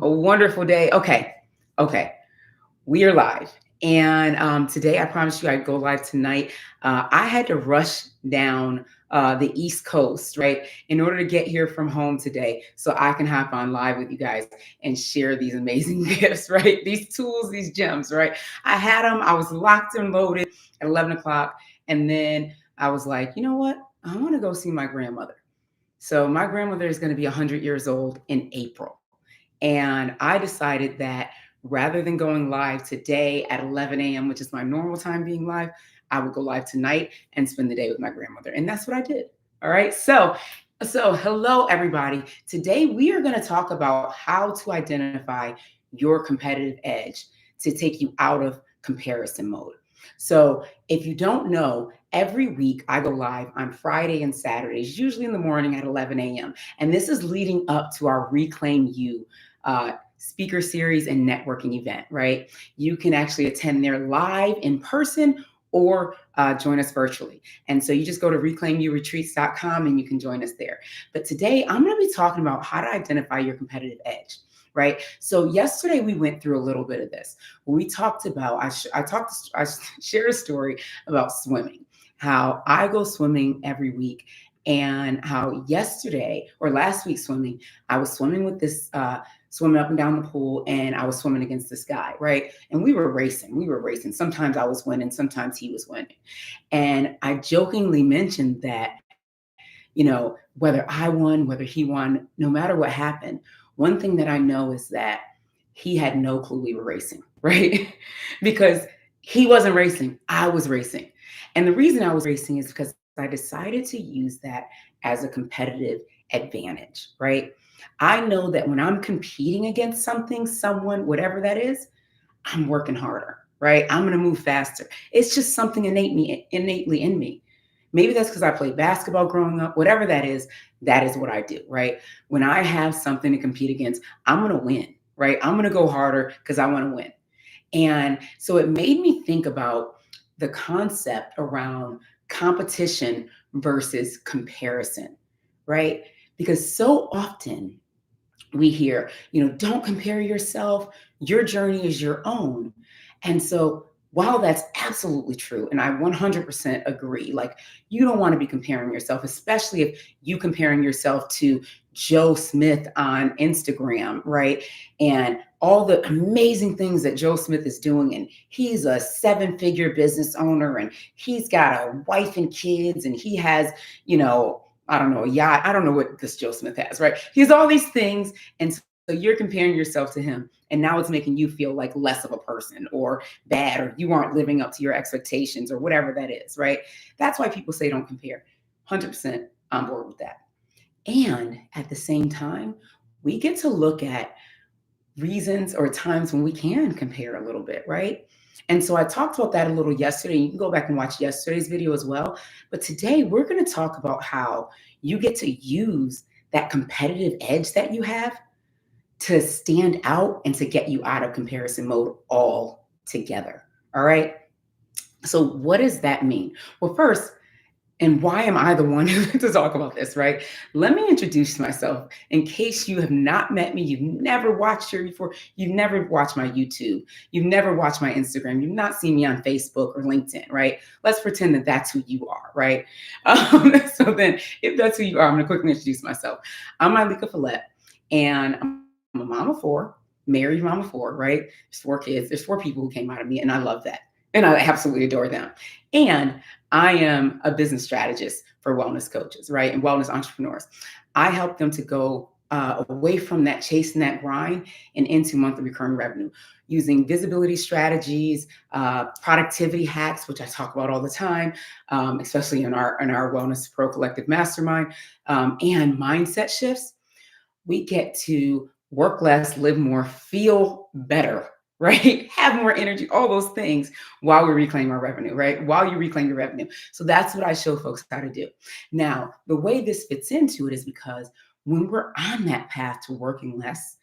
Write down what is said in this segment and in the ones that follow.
A wonderful day. Okay. We are live. And today, I promised you I'd go live tonight. I had to rush down the East Coast, right, in order to get here from home today so I can hop on live with you guys and share these amazing gifts, right? These tools, these gems, right? I had them, I was locked and loaded at 11 o'clock. And then I was like, you know what? I want to go see my grandmother. So my grandmother is going to be 100 years old in April. And I decided that rather than going live today at 11 a.m., which is my normal time being live, I would go live tonight and spend the day with my grandmother. And that's what I did. All right. So hello, everybody. Today we are going to talk about how to identify your competitive edge to take you out of comparison mode. So if you don't know, every week I go live on Friday and Saturdays, usually in the morning at 11 a.m. And this is leading up to our Reclaim You speaker series and networking event, right? You can actually attend there live in person or join us virtually. And so you just go to reclaimyouretreats.com and you can join us there. But today I'm going to be talking about how to identify your competitive edge. Right. So yesterday we went through a little bit of this. We talked about, I shared a story about swimming, how I go swimming every week, and how yesterday or last week swimming, I was swimming with this, swimming up and down the pool, and I was swimming against this guy, right? And we were racing. Sometimes I was winning, sometimes he was winning. And I jokingly mentioned that, whether I won, whether he won, no matter what happened, one thing that I know is that he had no clue we were racing, right? Because he wasn't racing, I was racing. And the reason I was racing is because I decided to use that as a competitive advantage, right? I know that when I'm competing against something, someone, whatever that is, I'm working harder, right? I'm going to move faster. It's just something innately in me. Maybe that's because I played basketball growing up, whatever that is what I do, right? When I have something to compete against, I'm going to win, right? I'm going to go harder because I want to win. And so it made me think about the concept around competition versus comparison, right? Because so often we hear, don't compare yourself. Your journey is your own. And so while that's absolutely true, and I 100% agree, like you don't want to be comparing yourself, especially if you comparing yourself to Joe Smith on Instagram, right? And all the amazing things that Joe Smith is doing. And he's a 7-figure business owner, and he's got a wife and kids, and he has, I don't know, a yacht. I don't know what this Joe Smith has, right? He has all these things. And so you're comparing yourself to him. And now it's making you feel like less of a person or bad, or you aren't living up to your expectations or whatever that is, right? That's why people say don't compare. 100% on board with that. And at the same time, we get to look at reasons or times when we can compare a little bit, right? And so I talked about that a little yesterday. You can go back and watch yesterday's video as well. But today we're going to talk about how you get to use that competitive edge that you have to stand out and to get you out of comparison mode all together. All right. So what does that mean? Well, first, and why am I the one to talk about this, right? Let me introduce myself in case you have not met me, you've never watched here before, you've never watched my YouTube, you've never watched my Instagram, you've not seen me on Facebook or LinkedIn, right? Let's pretend that that's who you are, right? So then if that's who you are, I'm gonna quickly introduce myself. I'm Ileka Falette, and I'm a mom of 4, married mom of 4, right? There's 4 kids, there's 4 people who came out of me, and I love that. And I absolutely adore them. And I am a business strategist for wellness coaches, right? And wellness entrepreneurs. I help them to go away from that chasing that grind and into monthly recurring revenue using visibility strategies, productivity hacks, which I talk about all the time, especially in our Wellness Pro Collective Mastermind, and mindset shifts. We get to work less, live more, feel better, right? Have more energy, all those things while we reclaim our revenue, right? While you reclaim your revenue. So that's what I show folks how to do. Now, the way this fits into it is because when we're on that path to working less,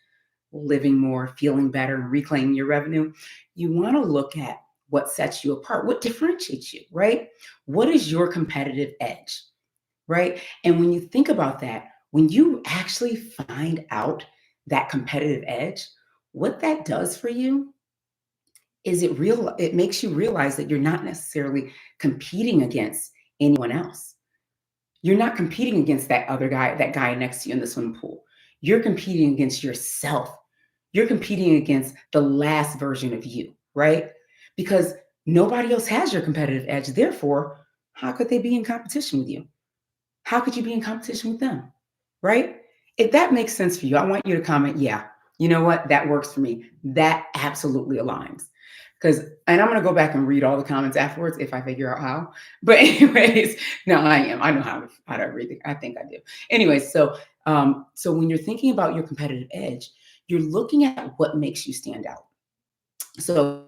living more, feeling better, and reclaiming your revenue, you want to look at what sets you apart, what differentiates you, right? What is your competitive edge, right? And when you think about that, when you actually find out that competitive edge, what that does for you is it makes you realize that you're not necessarily competing against anyone else. You're not competing against that guy next to you in the swimming pool. You're competing against yourself. You're competing against the last version of you, right? Because nobody else has your competitive edge. Therefore, how could they be in competition with you? How could you be in competition with them? Right? If that makes sense for you, I want you to comment, yeah, you know what? That works for me. That absolutely aligns. Because, and I'm going to go back and read all the comments afterwards if I figure out how. But, anyways, no, I am. I know how to read it. I think I do. Anyways, so when you're thinking about your competitive edge, you're looking at what makes you stand out. So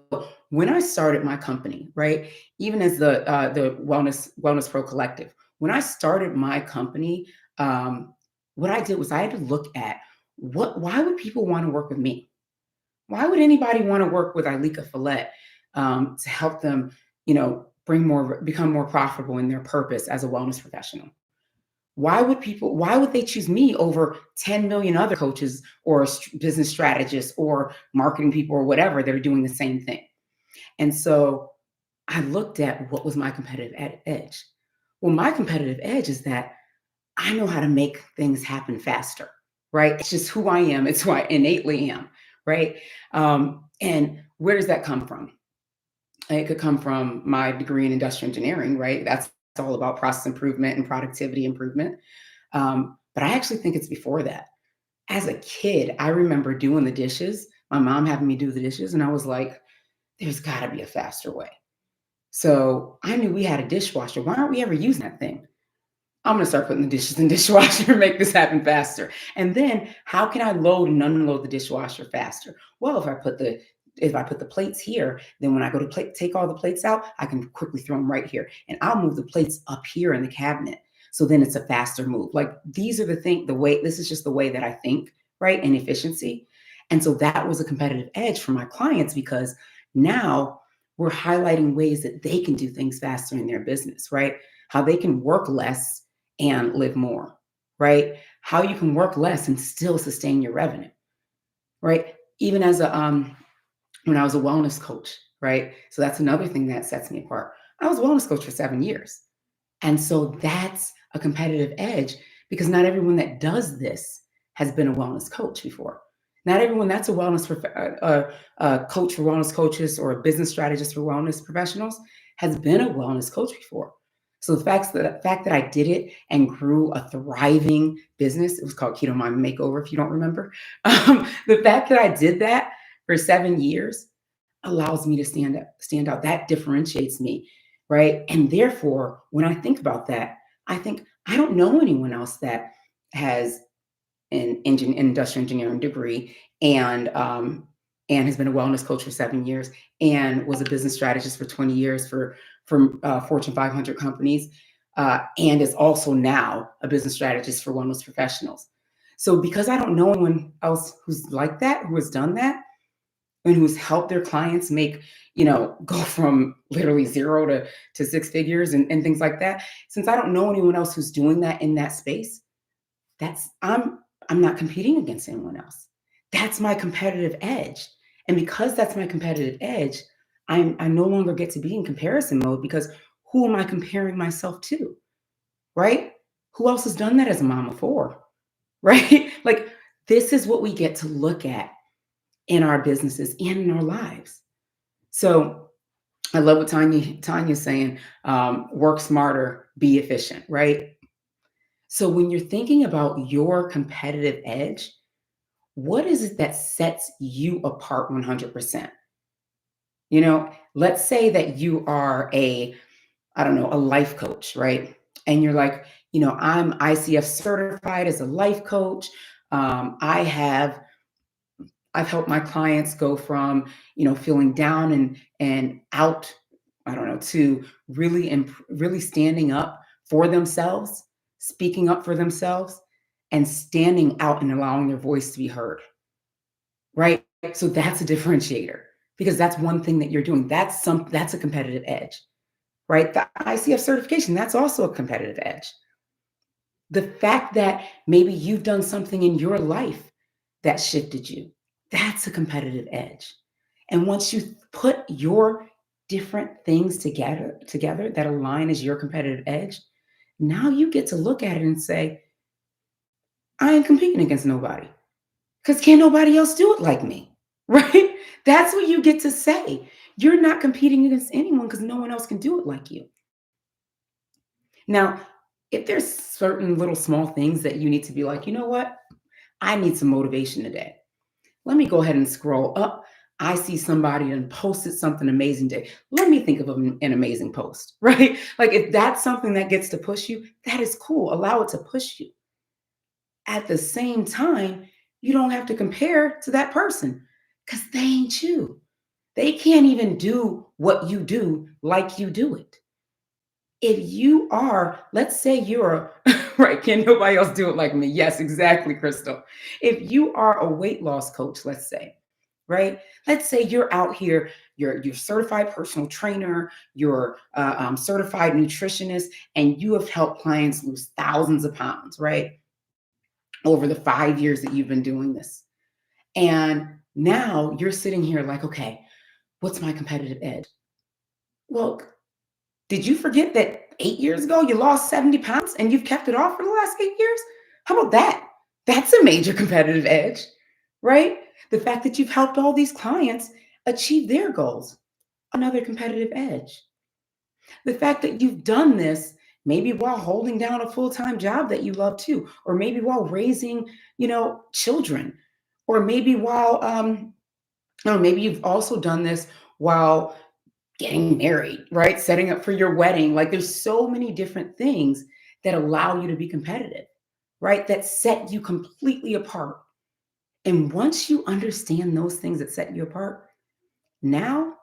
when I started my company, right, even as the Wellness Pro Collective, when I started my company, what I did was I had to look at why would people want to work with me? Why would anybody want to work with Ileka Falette to help them, become more profitable in their purpose as a wellness professional? Why would they choose me over 10 million other coaches or business strategists or marketing people or whatever that are doing the same thing? And so I looked at what was my competitive edge. Well, my competitive edge is that I know how to make things happen faster, right? It's just who I am. It's who I innately am, right? And where does that come from? It could come from my degree in industrial engineering, right? That's all about process improvement and productivity improvement. But I actually think it's before that. As a kid, I remember doing the dishes, my mom having me do the dishes, and I was like, there's got to be a faster way. So I knew we had a dishwasher. Why aren't we ever using that thing? I'm going to start putting the dishes in the dishwasher and make this happen faster. And then how can I load and unload the dishwasher faster? Well, if I put the plates here, then when I go to take all the plates out, I can quickly throw them right here. And I'll move the plates up here in the cabinet. So then it's a faster move. Like these are this is just the way that I think, right? And efficiency. And so that was a competitive edge for my clients because now we're highlighting ways that they can do things faster in their business, right? How they can work less and live more, right? How you can work less and still sustain your revenue, right? Even as when I was a wellness coach, right? So that's another thing that sets me apart. I was a wellness coach for 7 years. And so that's a competitive edge because not everyone that does this has been a wellness coach before. Not everyone that's a coach for wellness coaches or a business strategist for wellness professionals has been a wellness coach before. So the fact that I did it and grew a thriving business, it was called Keto Mind Makeover, if you don't remember. The fact that I did that for 7 years allows me to stand out. That differentiates me, right? And therefore, when I think about that, I think I don't know anyone else that has an industrial engineering degree and has been a wellness coach for 7 years and was a business strategist for 20 years for Fortune 500 companies and is also now a business strategist for wellness professionals. So because I don't know anyone else who's like that, who has done that, and who's helped their clients make, go from literally zero to six figures and things like that. Since I don't know anyone else who's doing that in that space, I'm not competing against anyone else. That's my competitive edge. And because that's my competitive edge, I no longer get to be in comparison mode because who am I comparing myself to? Right? Who else has done that as a mom before? Right? Like this is what we get to look at in our businesses and in our lives. So I love what Tanya's saying, work smarter, be efficient, right? So when you're thinking about your competitive edge, what is it that sets you apart 100%? Let's say that you are I don't know, a life coach, right? And you're like, I'm ICF certified as a life coach. I've helped my clients go from, feeling down and out, I don't know, to really standing up for themselves, speaking up for themselves, and standing out and allowing their voice to be heard. Right? So that's a differentiator because that's one thing that you're doing. That's a competitive edge, right? The ICF certification, that's also a competitive edge. The fact that maybe you've done something in your life that shifted you. That's a competitive edge. And once you put your different things together that align as your competitive edge, now you get to look at it and say, I ain't competing against nobody because can't nobody else do it like me, right? That's what you get to say. You're not competing against anyone because no one else can do it like you. Now, if there's certain little small things that you need to be like, you know what? I need some motivation today. Let me go ahead and scroll up. I see somebody and posted something amazing today. Let me think of an amazing post, right? Like if that's something that gets to push you, that is cool. Allow it to push you. At the same time, you don't have to compare to that person because they ain't you. They can't even do what you do like you do it. If you are, let's say you're right, can nobody else do it like me? Yes, exactly, Crystal. If you are a weight loss coach, let's say, right? Let's say you're out here, you're certified personal trainer, you're certified nutritionist, and you have helped clients lose thousands of pounds, right? Over the 5 years that you've been doing this. And now you're sitting here like, okay, what's my competitive edge? Well, did you forget that 8 years ago you lost 70 pounds and you've kept it off for the last 8 years? How about that? That's a major competitive edge, right? The fact that you've helped all these clients achieve their goals, another competitive edge. The fact that you've done this maybe while holding down a full-time job that you love too, or maybe while raising, children, or maybe while or maybe you've also done this while getting married, right? Setting up for your wedding. Like there's so many different things that allow you to be competitive, right? That set you completely apart. And once you understand those things that set you apart, now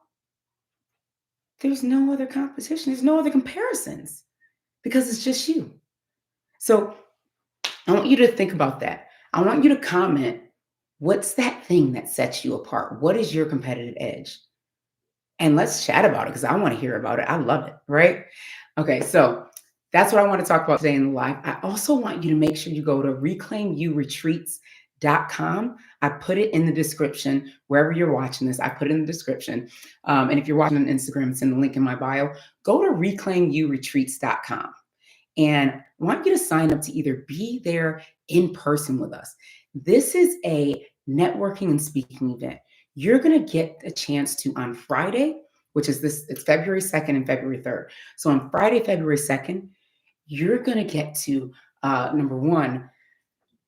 there's no other competition, there's no other comparisons because it's just you. So I want you to think about that. I want you to comment what's that thing that sets you apart? What is your competitive edge? And let's chat about it because I want to hear about it. I love it, right? Okay, so that's what I want to talk about today in the live. I also want you to make sure you go to reclaimyouretreats.com. I put it in the description wherever you're watching this. I put it in the description. And if you're watching on Instagram, it's in the link in my bio. Go to reclaimyouretreats.com. And I want you to sign up to either be there in person with us. This is a networking and speaking event. You're going to get a chance to on Friday, which is it's February 2nd and February 3rd. So on Friday, February 2nd, you're going to get to, number one,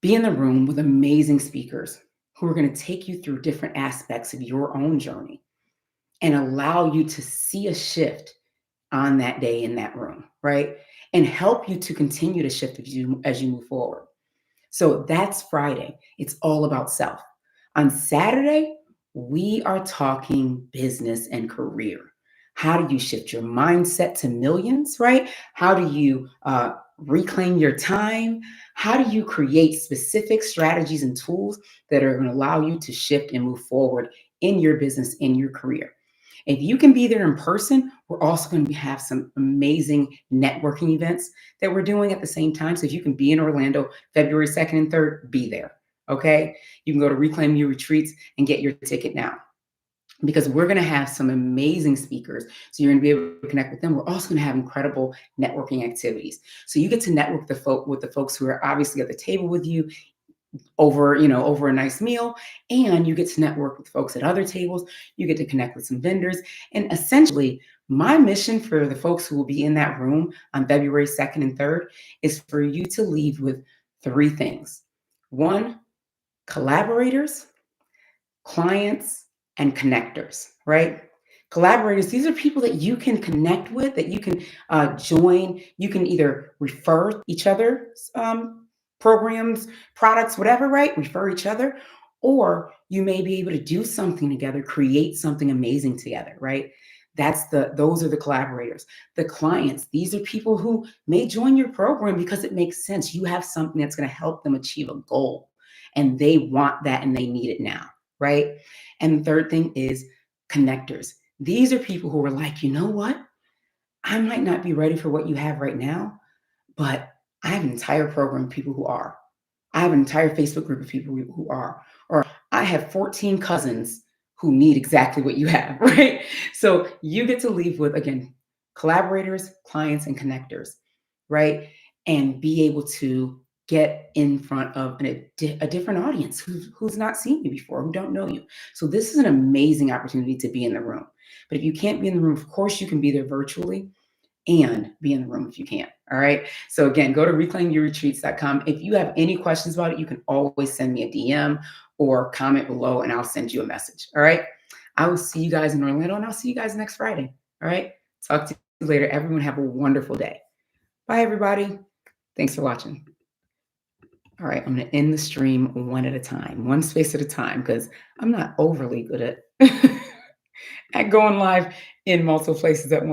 be in the room with amazing speakers who are going to take you through different aspects of your own journey and allow you to see a shift on that day in that room, right? And help you to continue to shift as you move forward. So that's Friday. It's all about self. On Saturday, we are talking business and career. How do you shift your mindset to millions, right? How do you reclaim your time? How do you create specific strategies and tools that are going to allow you to shift and move forward in your business, in your career? If you can be there in person, we're also going to have some amazing networking events that we're doing at the same time. So if you can be in Orlando February 2nd and 3rd, be there. Okay. You can go to Reclaim Your Retreats and get your ticket now because we're going to have some amazing speakers. So you're going to be able to connect with them. We're also going to have incredible networking activities. So you get to network with the folks who are obviously at the table with you over a nice meal, and you get to network with folks at other tables. You get to connect with some vendors. And essentially, my mission for the folks who will be in that room on February 2nd and 3rd is for you to leave with three things. One, collaborators, clients, and connectors, right? Collaborators, these are people that you can connect with, that you can join. You can either refer each other's programs, products, whatever, right? Refer each other, or you may be able to do something together, create something amazing together, right? Those are the collaborators. The clients, these are people who may join your program because it makes sense. You have something that's going to help them achieve a goal, and they want that and they need it now, right? And the third thing is connectors. These are people who are like, you know what? I might not be ready for what you have right now, but I have an entire program of people who are. I have an entire Facebook group of people who are, or I have 14 cousins who need exactly what you have, right? So you get to leave with, again, collaborators, clients, and connectors, right? And be able to get in front of a different audience who's not seen you before, who don't know you. So this is an amazing opportunity to be in the room. But if you can't be in the room, of course you can be there virtually and be in the room if you can. All right. So again, go to reclaimyourretreats.com. If you have any questions about it, you can always send me a DM or comment below and I'll send you a message. All right. I will see you guys in Orlando and I'll see you guys next Friday. All right. Talk to you later. Everyone have a wonderful day. Bye, everybody. Thanks for watching. All right. I'm going to end the stream one at a time, one space at a time, because I'm not overly good at, at going live in multiple places at once.